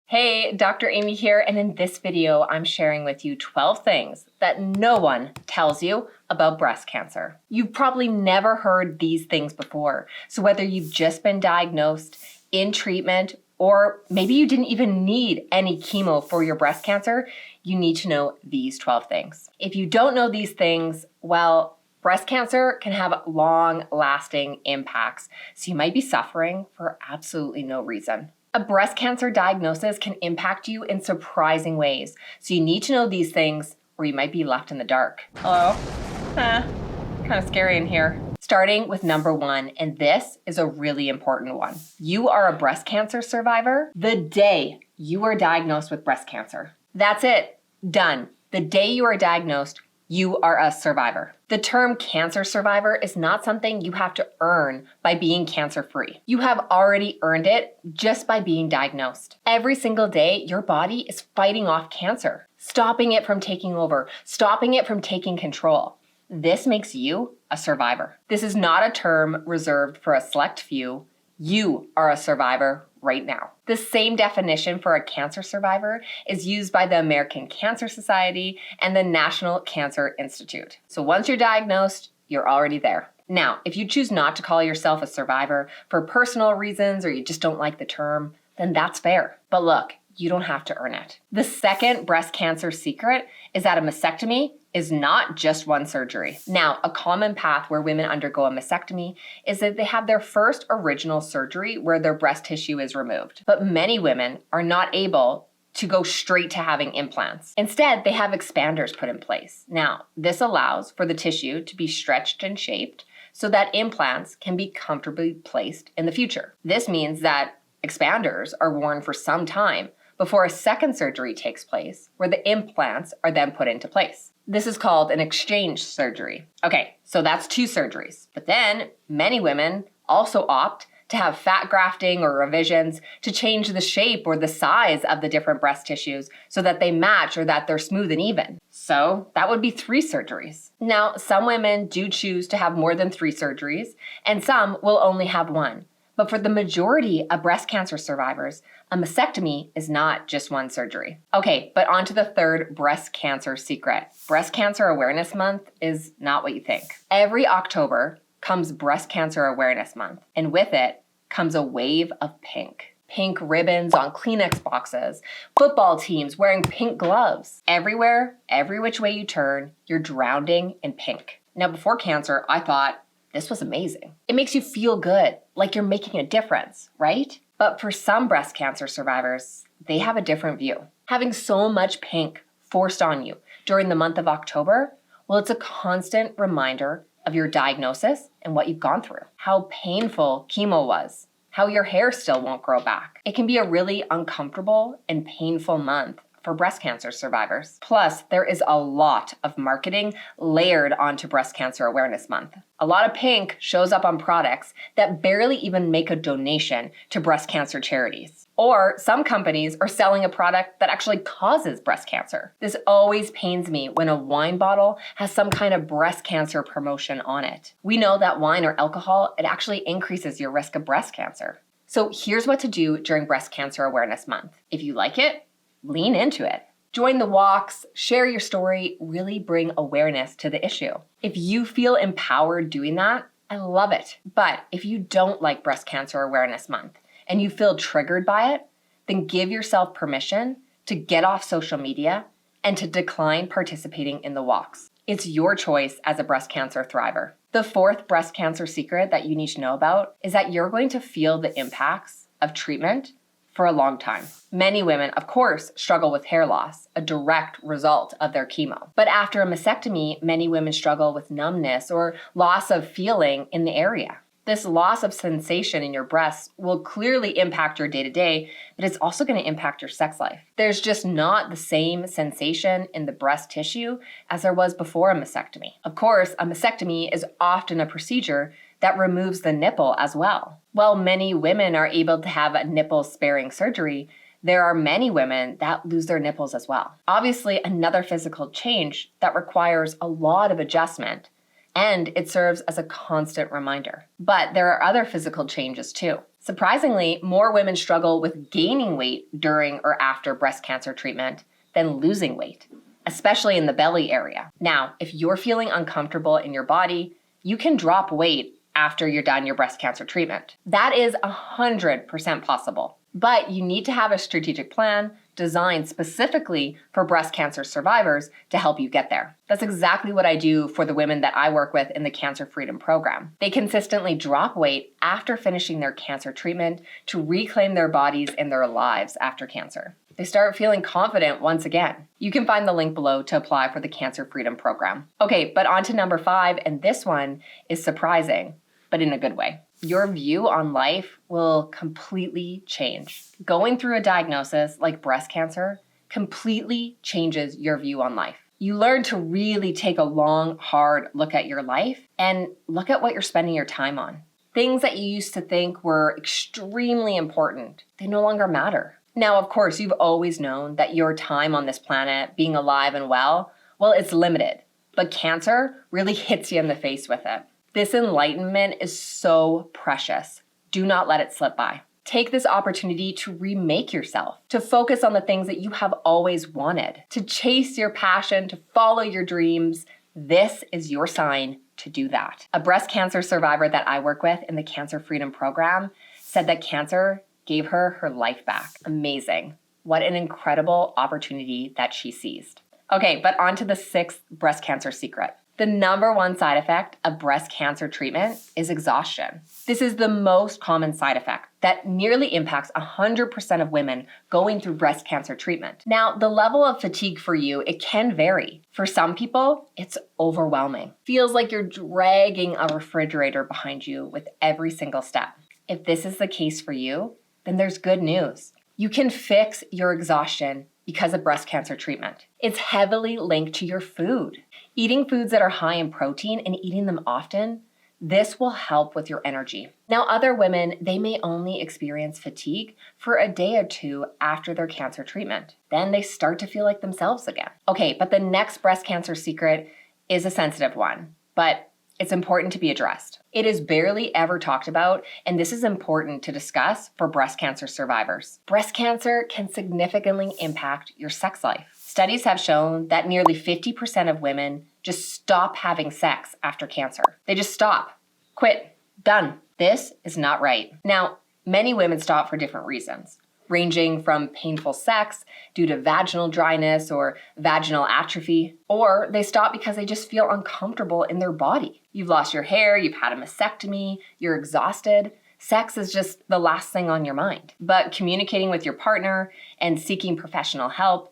Hey, Dr. Amy here, and in this video, I'm sharing with you 12 things that no one tells you about breast cancer. You've probably never heard these things before, so whether you've just been diagnosed, in treatment, or maybe you didn't even need any chemo for your breast cancer, you need to know these 12 things. If you don't know these things, well, breast cancer can have long-lasting impacts, so you might be suffering for absolutely no reason. A breast cancer diagnosis can impact you in surprising ways, so you need to know these things or you might be left in the dark. Hello? Kind of scary in here. Starting with number 1, and this is a really important one. You are a breast cancer survivor the day you are diagnosed with breast cancer. That's it. Done. The day you are diagnosed, you are a survivor. The term cancer survivor is not something you have to earn by being cancer-free. You have already earned it just by being diagnosed. Every single day, your body is fighting off cancer, stopping it from taking over, stopping it from taking control. This makes you a survivor. This is not a term reserved for a select few. You are a survivor right now. The same definition for a cancer survivor is used by the American Cancer Society and the National Cancer Institute. So once you're diagnosed, you're already there. Now, if you choose not to call yourself a survivor for personal reasons or you just don't like the term, then that's fair. But look, you don't have to earn it. The second breast cancer secret is that a mastectomy is not just one surgery. Now, a common path where women undergo a mastectomy is that they have their first original surgery where their breast tissue is removed. But many women are not able to go straight to having implants. Instead, they have expanders put in place. Now, this allows for the tissue to be stretched and shaped so that implants can be comfortably placed in the future. This means that expanders are worn for some time before a second surgery takes place, where the implants are then put into place. This is called an exchange surgery. Okay, so that's 2 surgeries. But then many women also opt to have fat grafting or revisions to change the shape or the size of the different breast tissues so that they match or that they're smooth and even. So that would be 3 surgeries. Now, some women do choose to have more than 3 surgeries, and some will only have 1. But for the majority of breast cancer survivors, a mastectomy is not just 1 surgery. Okay, but on to the third breast cancer secret. Breast Cancer Awareness Month is not what you think. Every October comes Breast Cancer Awareness Month, and with it comes a wave of pink. Pink ribbons on Kleenex boxes, football teams wearing pink gloves. Everywhere, every which way you turn, you're drowning in pink. Now, before cancer, I thought, this was amazing. It makes you feel good, like you're making a difference, right? But for some breast cancer survivors, they have a different view. Having so much pink forced on you during the month of October, well, it's a constant reminder of your diagnosis and what you've gone through, how painful chemo was, how your hair still won't grow back. It can be a really uncomfortable and painful month for breast cancer survivors. Plus, there is a lot of marketing layered onto Breast Cancer Awareness Month. A lot of pink shows up on products that barely even make a donation to breast cancer charities. Or some companies are selling a product that actually causes breast cancer. This always pains me when a wine bottle has some kind of breast cancer promotion on it. We know that wine or alcohol, it actually increases your risk of breast cancer. So here's what to do during Breast Cancer Awareness Month. If you like it, lean into it. Join the walks, share your story, really bring awareness to the issue. If you feel empowered doing that, I love it. But if you don't like Breast Cancer Awareness Month and you feel triggered by it, then give yourself permission to get off social media and to decline participating in the walks. It's your choice as a breast cancer thriver. The fourth breast cancer secret that you need to know about is that you're going to feel the impacts of treatment for a long time. Many women, of course, struggle with hair loss, a direct result of their chemo. But after a mastectomy, many women struggle with numbness or loss of feeling in the area. This loss of sensation in your breasts will clearly impact your day-to-day, but it's also going to impact your sex life. There's just not the same sensation in the breast tissue as there was before a mastectomy. Of course, a mastectomy is often a procedure that removes the nipple as well. While many women are able to have a nipple-sparing surgery, there are many women that lose their nipples as well. Obviously, another physical change that requires a lot of adjustment, and it serves as a constant reminder. But there are other physical changes too. Surprisingly, more women struggle with gaining weight during or after breast cancer treatment than losing weight, especially in the belly area. Now, if you're feeling uncomfortable in your body, you can drop weight after you're done your breast cancer treatment. That is 100% possible. But you need to have a strategic plan designed specifically for breast cancer survivors to help you get there. That's exactly what I do for the women that I work with in the Cancer Freedom Program. They consistently drop weight after finishing their cancer treatment to reclaim their bodies and their lives after cancer. They start feeling confident once again. You can find the link below to apply for the Cancer Freedom Program. Okay, but on to number 5, and this one is surprising, but in a good way. Your view on life will completely change. Going through a diagnosis like breast cancer completely changes your view on life. You learn to really take a long, hard look at your life and look at what you're spending your time on. Things that you used to think were extremely important, they no longer matter. Now, of course, you've always known that your time on this planet, being alive and well, it's limited. But cancer really hits you in the face with it. This enlightenment is so precious. Do not let it slip by. Take this opportunity to remake yourself, to focus on the things that you have always wanted, to chase your passion, to follow your dreams. This is your sign to do that. A breast cancer survivor that I work with in the Cancer Freedom Program said that cancer gave her her life back. Amazing. What an incredible opportunity that she seized. Okay, but on to the 6th breast cancer secret. The number 1 side effect of breast cancer treatment is exhaustion. This is the most common side effect that nearly impacts 100% of women going through breast cancer treatment. Now, the level of fatigue for you, it can vary. For some people, it's overwhelming. Feels like you're dragging a refrigerator behind you with every single step. If this is the case for you, then there's good news. You can fix your exhaustion because of breast cancer treatment. It's heavily linked to your food. Eating foods that are high in protein and eating them often, this will help with your energy. Now, other women, they may only experience fatigue for a day or 2 after their cancer treatment. Then they start to feel like themselves again. Okay, but the next breast cancer secret is a sensitive one, but it's important to be addressed. It is barely ever talked about, and this is important to discuss for breast cancer survivors. Breast cancer can significantly impact your sex life. Studies have shown that nearly 50% of women just stop having sex after cancer. They just stop, quit, done. This is not right. Now, many women stop for different reasons, ranging from painful sex due to vaginal dryness or vaginal atrophy, or they stop because they just feel uncomfortable in their body. You've lost your hair, you've had a mastectomy, you're exhausted. Sex is just the last thing on your mind. But communicating with your partner and seeking professional help,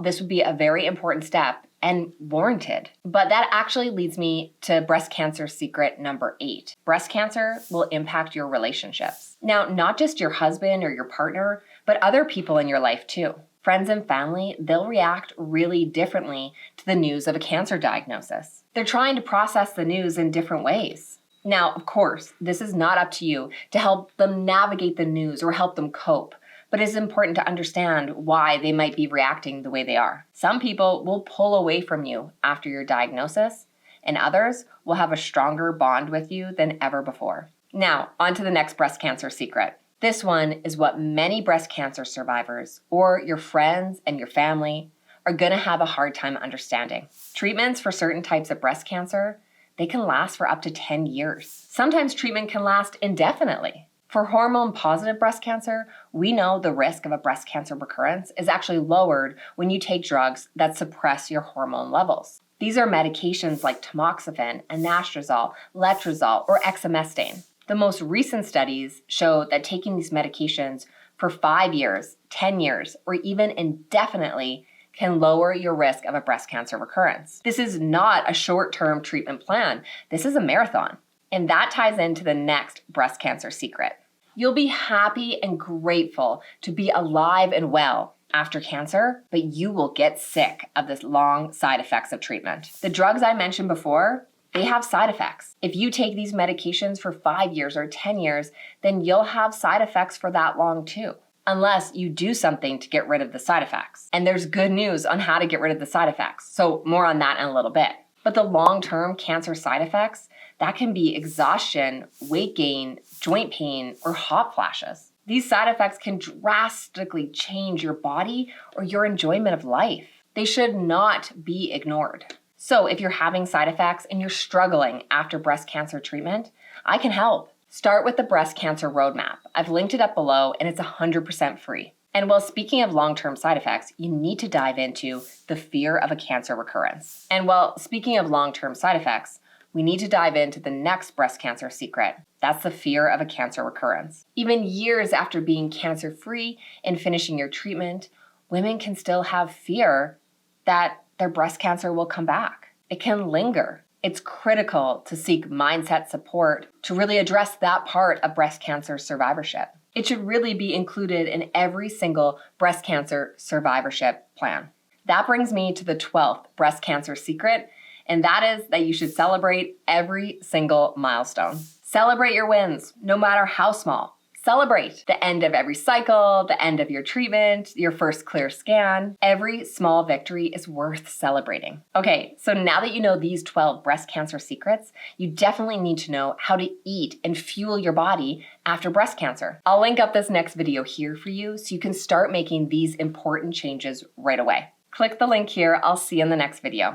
this would be a very important step and warranted. But that actually leads me to breast cancer secret number 8. Breast cancer will impact your relationships. Now, not just your husband or your partner, but other people in your life too. Friends and family, they'll react really differently to the news of a cancer diagnosis. They're trying to process the news in different ways. Now, of course, this is not up to you to help them navigate the news or help them cope. But it's important to understand why they might be reacting the way they are. Some people will pull away from you after your diagnosis, and others will have a stronger bond with you than ever before. Now, on to the next breast cancer secret. This one is what many breast cancer survivors or your friends and your family are going to have a hard time understanding. Treatments for certain types of breast cancer, they can last for up to 10 years. Sometimes treatment can last indefinitely. For hormone-positive breast cancer, we know the risk of a breast cancer recurrence is actually lowered when you take drugs that suppress your hormone levels. These are medications like tamoxifen, anastrozole, letrozole, or exemestane. The most recent studies show that taking these medications for 5 years, 10 years, or even indefinitely can lower your risk of a breast cancer recurrence. This is not a short-term treatment plan. This is a marathon. And that ties into the next breast cancer secret. You'll be happy and grateful to be alive and well after cancer, but you will get sick of the long side effects of treatment. The drugs I mentioned before, they have side effects. If you take these medications for 5 years or 10 years, then you'll have side effects for that long too, unless you do something to get rid of the side effects. And there's good news on how to get rid of the side effects. So more on that in a little bit. But the long-term cancer side effects, That can be exhaustion, weight gain, joint pain, or hot flashes. These side effects can drastically change your body or your enjoyment of life. They should not be ignored. So if you're having side effects and you're struggling after breast cancer treatment, I can help. Start with the Breast Cancer Roadmap. I've linked it up below and it's 100% free. And while speaking of long-term side effects, you need to dive into the fear of a cancer recurrence. And while speaking of long-term side effects, we need to dive into the next breast cancer secret. That's the fear of a cancer recurrence. Even years after being cancer-free and finishing your treatment, women can still have fear that their breast cancer will come back. It can linger. It's critical to seek mindset support to really address that part of breast cancer survivorship. It should really be included in every single breast cancer survivorship plan. That brings me to the 12th breast cancer secret, and that is that you should celebrate every single milestone. Celebrate your wins, no matter how small. Celebrate the end of every cycle, the end of your treatment, your first clear scan. Every small victory is worth celebrating. Okay, so now that you know these 12 breast cancer secrets, you definitely need to know how to eat and fuel your body after breast cancer. I'll link up this next video here for you so you can start making these important changes right away. Click the link here. I'll see you in the next video.